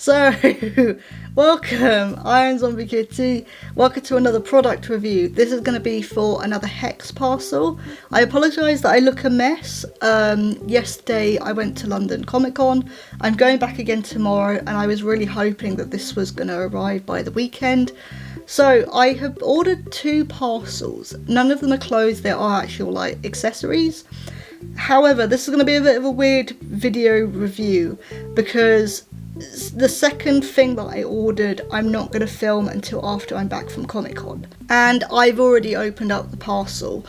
So, welcome, Iron Zombie Kitty. Welcome to another product review. This is going to be for another Hex'S parcel. I apologise that I look a mess. Yesterday I went to London Comic Con. I'm going back again tomorrow, and I was really hoping that this was going to arrive by the weekend. So I have ordered 2 parcels. None of them are clothes, they are actual like accessories. However, this is going to be a bit of a weird video review because the second thing that I ordered I'm not going to film until after I'm back from Comic Con, and I've already opened up the parcel.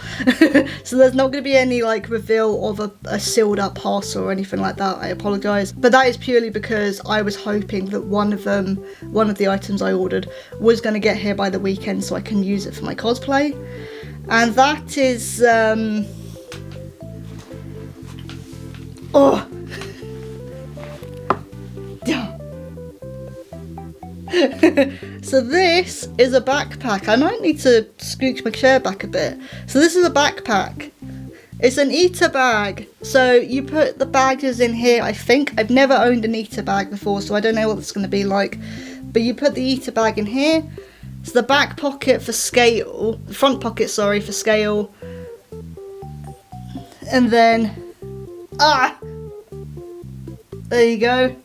So there's not going to be any like reveal of a sealed up parcel or anything like that. I apologise, but that is purely because I was hoping that one of the items I ordered was going to get here by the weekend so I can use it for my cosplay, and that is oh. So this is a backpack. I might need to scooch my chair back a bit. So this is a backpack. It's an eater bag. So you put the bags in here, I think. I've never owned an eater bag before, so I don't know what it's going to be like. But you put the eater bag in here. It's the back pocket for scale. Front pocket, sorry, for scale. And then... there you go.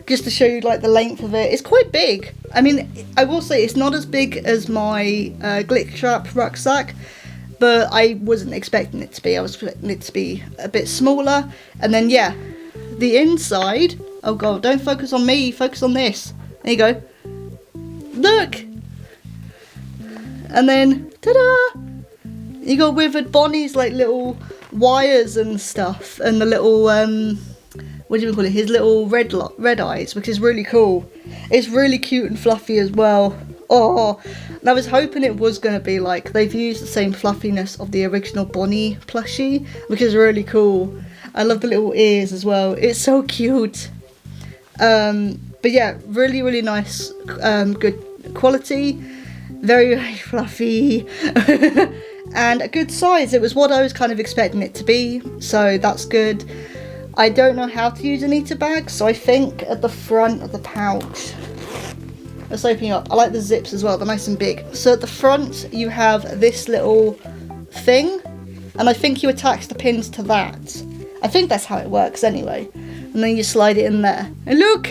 Just to show you like the length of it. It's quite big. I mean, I will say it's not as big as my Glick Trap rucksack, but I wasn't expecting it to be. I was expecting it to be a bit smaller. And then yeah, the inside, oh god, don't focus on me, focus on this. There you go. Look! And then, ta-da! You got withered Bonnie's like little wires and stuff, and the little what do you call it? His little red eyes, which is really cool. It's really cute and fluffy as well. Oh, and I was hoping it was going to be like, they've used the same fluffiness of the original Bonnie plushie, which is really cool. I love the little ears as well. It's so cute. But yeah, really, really nice, good quality. Very, very fluffy. And a good size. It was what I was kind of expecting it to be, so that's good. I don't know how to use an eater bag, so I think at the front of the pouch, let's open it up. I like the zips as well, they're nice and big. So at the front you have this little thing, and I think you attach the pins to that. I think that's how it works anyway. And then you slide it in there. And look!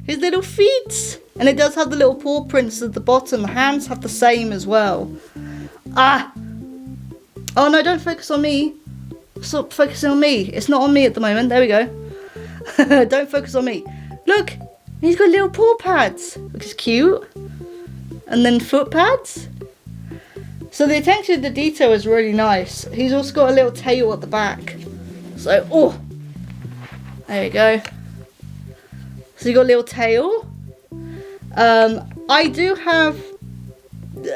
His little feet! And it does have the little paw prints at the bottom. The hands have the same as well. Ah! Oh no, don't focus on me. Stop focusing on me. It's not on me at the moment. There we go. Don't focus on me. Look, he's got little paw pads, which is cute. And then foot pads. So the attention to detail is really nice. He's also got a little tail at the back. So, oh, there you go. So you got a little tail. I do have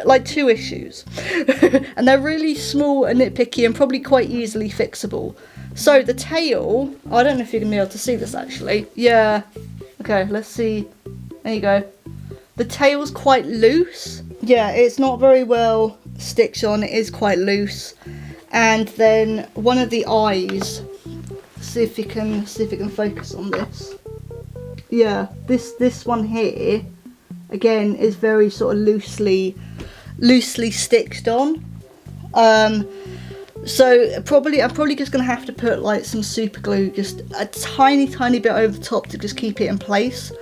like 2 issues and they're really small and nitpicky and probably quite easily fixable. So the tail, I don't know if you're gonna be able to see this actually. Yeah, okay, let's see. There you go. The tail's quite loose. Yeah, it's not very well stitched on. It is quite loose. And then one of the eyes, see if you can focus on this. Yeah, this one here again is very sort of loosely stitched on. So I'm probably just gonna have to put like some super glue, just a tiny bit over the top to just keep it in place.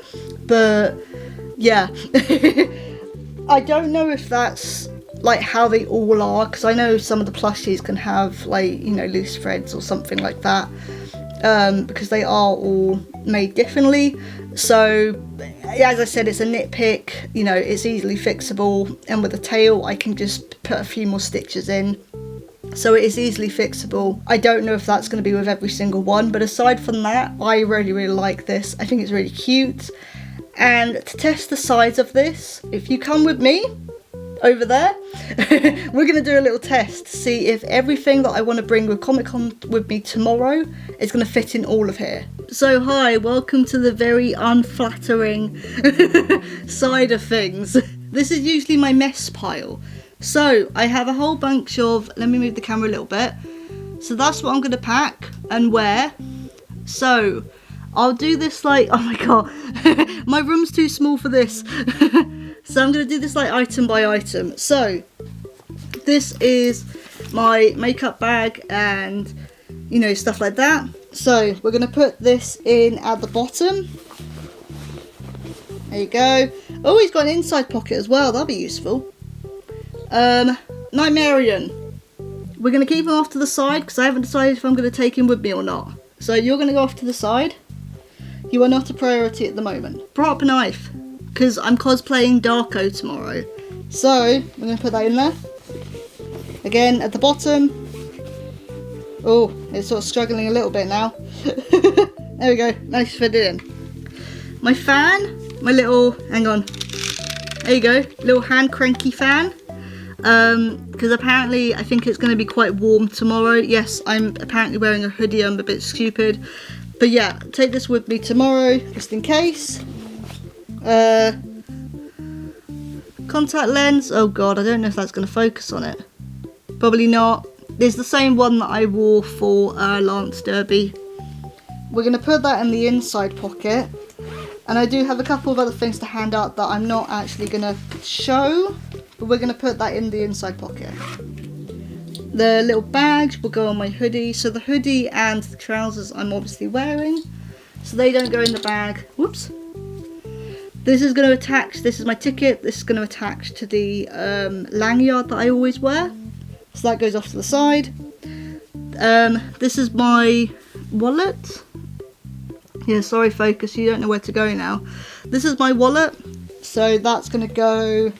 But yeah, I don't know if that's like how they all are, because I know some of the plushies can have like, you know, loose threads or something like that, because they are all made differently. So as I said, it's a nitpick, you know, it's easily fixable, and with the tail I can just put a few more stitches in, so it is easily fixable. I don't know if that's going to be with every single one, but aside from that, I really like this. I think it's really cute. And to test the size of this, if you come with me over there, we're going to do a little test to see if everything that I want to bring with Comic Con with me tomorrow is going to fit in all of here. So hi, welcome to the very unflattering side of things. This is usually my mess pile. So I have a whole bunch of, let me move the camera a little bit. So that's what I'm going to pack and wear. So I'll do this like, oh my god, my room's too small for this. So I'm going to do this like item by item. So this is my makeup bag and, you know, stuff like that. So we're going to put this in at the bottom. There you go. Oh, he's got an inside pocket as well. That'll be useful. Nightmarian. We're going to keep him off to the side because I haven't decided if I'm going to take him with me or not. So you're going to go off to the side. You are not a priority at the moment. Prop knife. Because I'm cosplaying Dawko tomorrow. So we're going to put that in there. Again, at the bottom. Oh, it's sort of struggling a little bit now. There we go. Nice to fit it in. My fan. My little, hang on. There you go. Little hand cranky fan. Because apparently I think it's going to be quite warm tomorrow. Yes, I'm apparently wearing a hoodie. I'm a bit stupid. But yeah, take this with me tomorrow, just in case. Contact lens. Oh god, I don't know if that's going to focus on it. Probably not. It's the same one that I wore for Lance Derby. We're going to put that in the inside pocket. And I do have a couple of other things to hand out that I'm not actually going to show. But we're going to put that in the inside pocket. The little bags will go on my hoodie. So the hoodie and the trousers I'm obviously wearing. So they don't go in the bag. Whoops. This is going to attach, this is my ticket. This is going to attach to the lanyard that I always wear. So that goes off to the side. This is my wallet. Yeah, sorry focus, you don't know where to go now. This is my wallet. So that's going to go,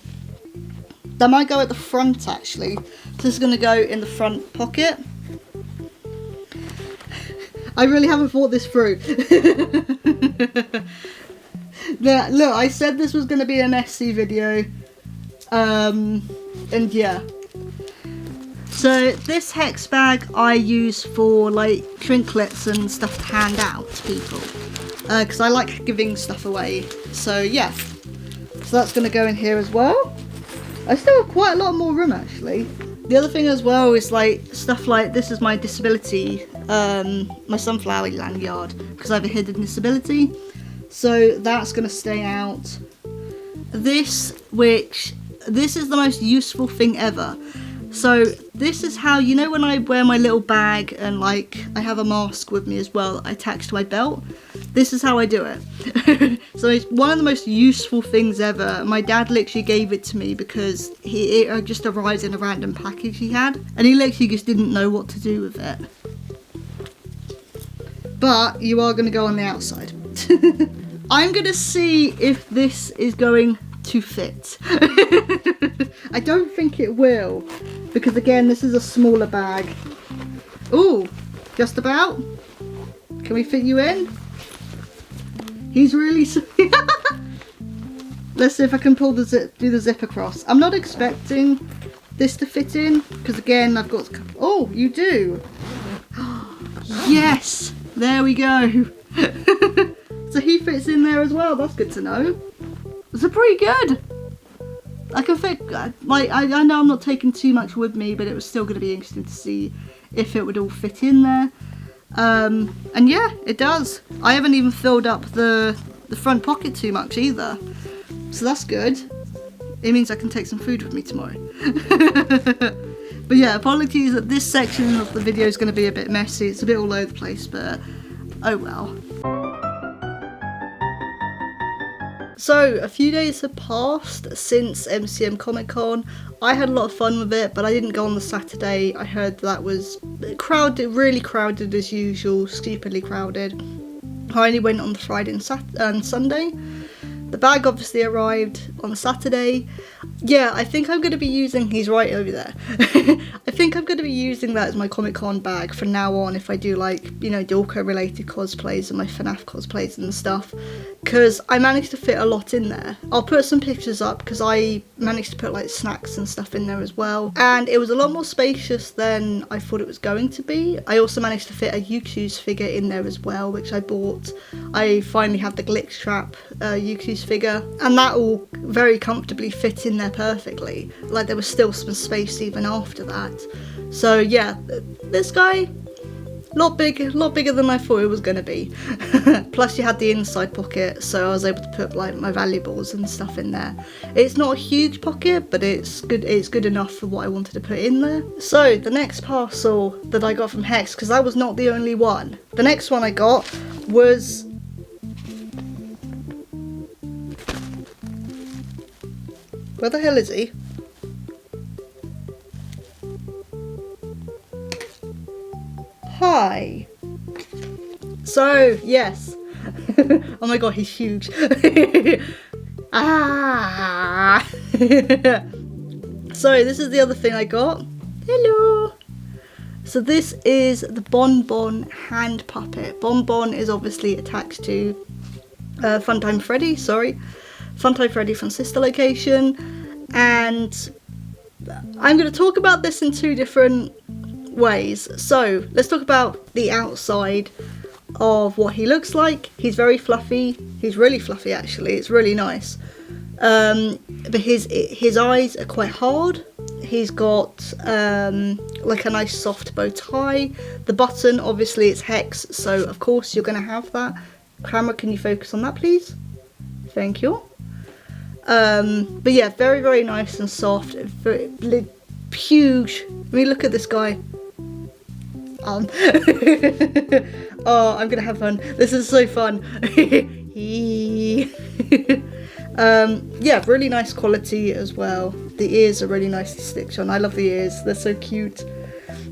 that might go at the front actually. This is going to go in the front pocket. I really haven't thought this through. Yeah, look, I said this was going to be a messy video. And yeah. So this Hex bag I use for like trinkets and stuff to hand out to people. Because I like giving stuff away. So yeah. So that's going to go in here as well. I still have quite a lot more room actually. The other thing as well is like stuff like, this is my disability, my sunflower lanyard, because I have a hidden disability. So that's going to stay out. This is the most useful thing ever. So this is how, you know when I wear my little bag and like I have a mask with me as well I attach to my belt? This is how I do it. So it's one of the most useful things ever. My dad literally gave it to me because it just arrived in a random package he had. And he literally just didn't know what to do with it. But you are going to go on the outside. I'm going to see if this is going to fit. I don't think it will, because again this is a smaller bag. Ooh, just about. Can we fit you in? He's really let's see if I can pull the zip, do the zip across. I'm not expecting this to fit in because again I've got, oh you do. Yes, there we go. So he fits in there as well. That's good to know. So pretty good. I can fit, like, I know I'm not taking too much with me, but it was still going to be interesting to see if it would all fit in there. And yeah, it does. I haven't even filled up the front pocket too much either. So that's good. It means I can take some food with me tomorrow. But yeah, apologies that this section of the video is going to be a bit messy. It's a bit all over the place, but oh well. So, a few days have passed since MCM Comic Con. I had a lot of fun with it, but I didn't go on the Saturday. I heard that was crowded, really crowded as usual, stupidly crowded. I only went on the Friday and Sunday. The bag obviously arrived on the Saturday. Yeah, I think I'm going to be using, he's right over there. I think I'm going to be using that as my Comic Con bag from now on if I do like, you know, Dawko related cosplays and my FNAF cosplays and stuff. Because I managed to fit a lot in there. I'll put some pictures up because I managed to put like snacks and stuff in there as well. And it was a lot more spacious than I thought it was going to be. I also managed to fit a Hex'S figure in there as well, which I bought. I finally have the Glitch Trap Hex'S figure. And that all very comfortably fit in there perfectly. Like there was still some space even after that. So yeah, this guy, lot bigger than I thought it was going to be. Plus you had the inside pocket, so I was able to put like my valuables and stuff in there. It's not a huge pocket, but it's good enough for what I wanted to put in there. So the next parcel that I got from Hex, because that was not the only one. The next one I got was where the hell is he? Hi. So, yes. Oh my god, he's huge. Ah. So, this is the other thing I got. Hello. So this is the Bonbon hand puppet. Bonbon is obviously attached to Funtime Freddy, Funtime Freddy from Sister Location. And I'm going to talk about this in two different ways. So let's talk about the outside of what he looks like. He's very fluffy. He's really fluffy actually. It's really nice. But his eyes are quite hard. He's got like a nice soft bow tie. The button, obviously it's Hex, so of course you're going to have that. Camera, can you focus on that please? Thank you. But yeah, very, very nice and soft. Very huge. I mean, look at this guy. Oh, I'm gonna have fun. This is so fun. Yeah, really nice quality as well. The ears are really nicely stitched on. I love the ears. They're so cute.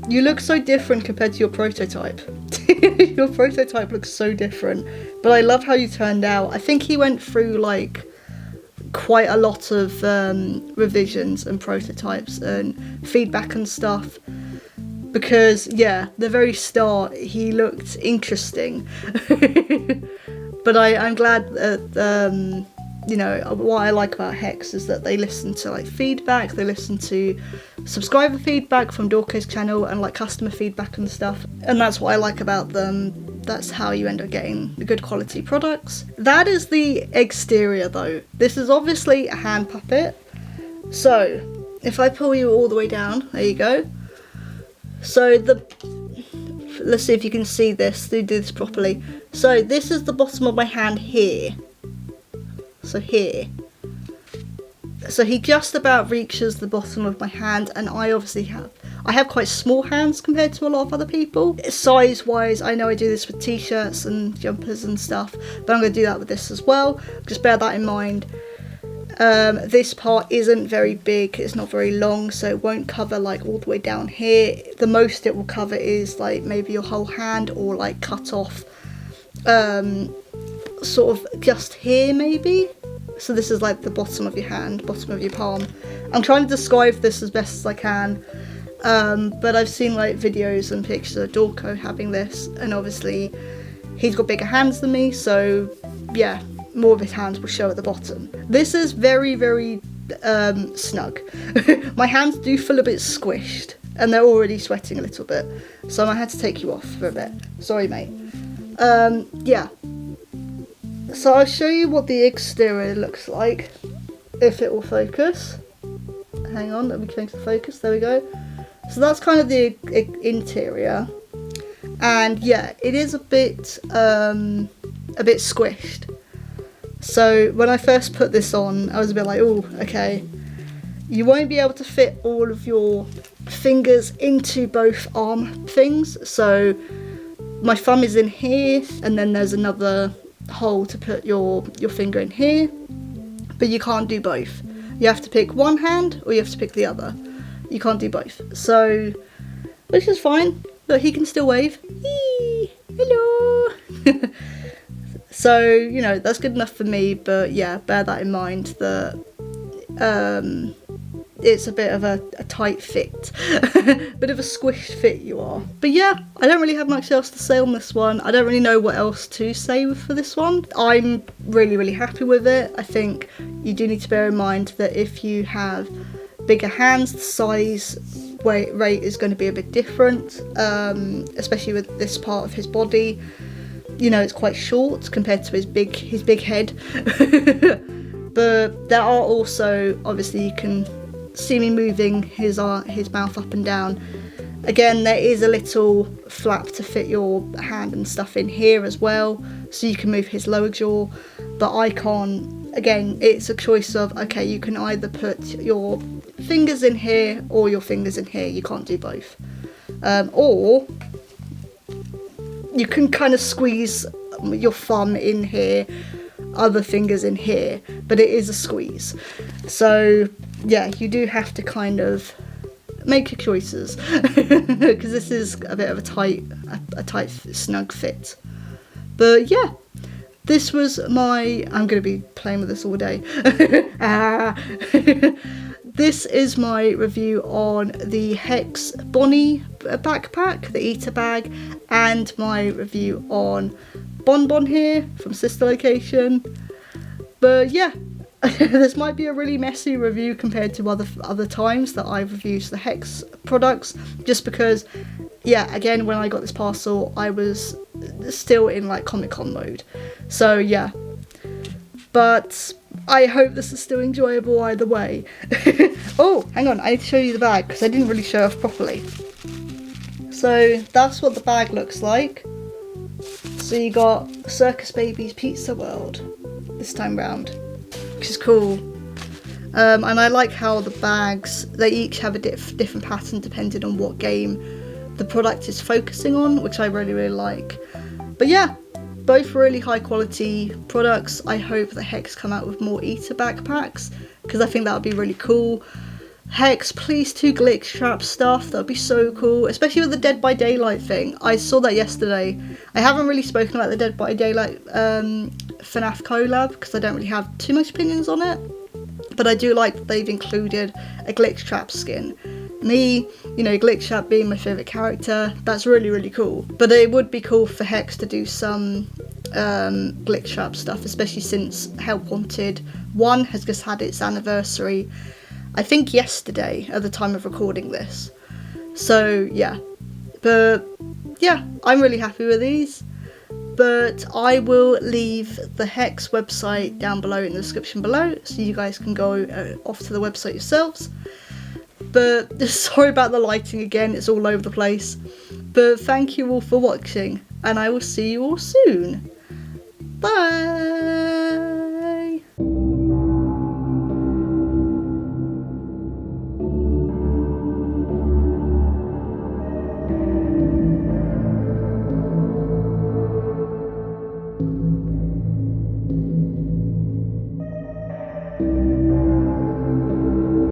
You look so different compared to your prototype. Your prototype looks so different. But I love how you turned out. I think he went through like quite a lot of revisions and prototypes and feedback and stuff. Because, yeah, the very start, he looked interesting. But I'm glad that, you know, what I like about Hex is that they listen to, like, feedback. They listen to subscriber feedback from Dawko's channel and, like, customer feedback and stuff. And that's what I like about them. That's how you end up getting the good quality products. That is the exterior, though. This is obviously a hand puppet. So, if I pull you all the way down, there you go. So let's see if you can see this, do this properly. So this is the bottom of my hand here. So here. So he just about reaches the bottom of my hand, and I obviously have quite small hands compared to a lot of other people. Size wise, I know I do this with t-shirts and jumpers and stuff, but I'm going to do that with this as well. Just bear that in mind. This part isn't very big, it's not very long, so it won't cover like all the way down here. The most it will cover is like maybe your whole hand, or like cut off sort of just here maybe. So this is like the bottom of your hand, bottom of your palm. I'm trying to describe this as best as I can, but I've seen like videos and pictures of Dawko having this, and obviously he's got bigger hands than me, so yeah, more of his hands will show at the bottom. This is very, very snug. My hands do feel a bit squished, and they're already sweating a little bit, so I had to take you off for a bit. Sorry, mate. Yeah. So I'll show you what the exterior looks like, if it will focus. Hang on, let me change the focus. There we go. So that's kind of the interior, and yeah, it is a bit squished. So when I first put this on, I was a bit like, oh, okay. You won't be able to fit all of your fingers into both arm things. So my thumb is in here, and then there's another hole to put your finger in here. But you can't do both. You have to pick one hand, or you have to pick the other. You can't do both. So, which is fine. Look, he can still wave. Eee, hello. So, you know, that's good enough for me, but yeah, bear that in mind that it's a bit of a tight fit, bit of a squished fit you are. But yeah, I don't really have much else to say on this one. I don't really know what else to say for this one. I'm really, really happy with it. I think you do need to bear in mind that if you have bigger hands, the size rate is going to be a bit different, especially with this part of his body. You know, it's quite short compared to his big head. But there are also, obviously you can see me moving his mouth up and down. Again, there is a little flap to fit your hand and stuff in here as well, so you can move his lower jaw, but I can't. Again, it's a choice of, okay, you can either put your fingers in here or your fingers in here, you can't do both. Or you can kind of squeeze your thumb in here, other fingers in here, but it is a squeeze. So yeah, you do have to kind of make your choices because this is a bit of a tight snug fit. But yeah, this was my, I'm going to be playing with this all day. This is my review on the Hex Bonnie backpack, the eater bag, and my review on Bonbon here from Sister Location. But yeah, this might be a really messy review compared to other times that I've reviewed the Hex products, just because, yeah, again, when I got this parcel, I was still in like Comic-Con mode. So yeah, but I hope this is still enjoyable either way. Oh, hang on, I need to show you the bag because I didn't really show off properly. So that's what the bag looks like. So you got Circus Baby's Pizza World this time round, which is cool. And I like how the bags, they each have a different pattern depending on what game the product is focusing on, which I really like. But yeah, both really high quality products. I hope that Hex come out with more eater backpacks because I think that would be really cool. Hex, please do glitch trap stuff, that would be so cool, especially with the Dead by Daylight thing. I saw that yesterday. I haven't really spoken about the Dead by Daylight FNAF collab because I don't really have too much opinions on it, but I do like that they've included a glitch trap skin. Me, you know, glitch trap being my favourite character, that's really cool. But it would be cool for Hex to do some glitch trap stuff, especially since Help Wanted 1 has just had its anniversary, I think yesterday at the time of recording this. So yeah, but yeah, I'm really happy with these. But I will leave the Hex website down below in the description below, so you guys can go off to the website yourselves. But sorry about the lighting again, it's all over the place. But thank you all for watching, and I will see you all soon. Bye!